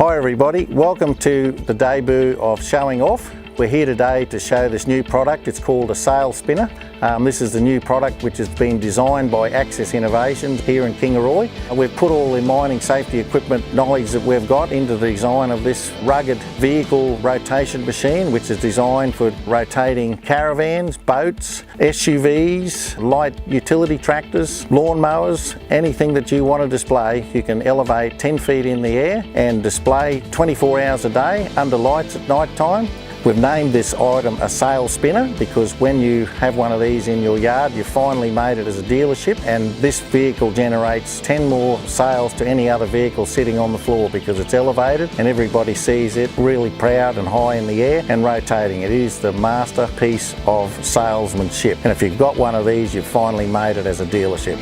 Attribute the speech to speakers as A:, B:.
A: Hi everybody, welcome to the debut of Showing Off. We're here today to show this new product. It's called a sail spinner. This is the new product which has been designed by Access Innovations here in Kingaroy. We've put all the mining safety equipment knowledge that we've got into the design of this rugged vehicle rotation machine, which is designed for rotating caravans, boats, SUVs, light utility tractors, lawnmowers, anything that you want to display. You can elevate 10 feet in the air and display 24 hours a day under lights at night time. We've named this item a sail spinner because when you have one of these in your yard, you finally made it as a dealership, and this vehicle generates 10 more sales to any other vehicle sitting on the floor because it's elevated and everybody sees it really proud and high in the air and rotating. It is the masterpiece of salesmanship, and if you've got one of these, you've finally made it as a dealership.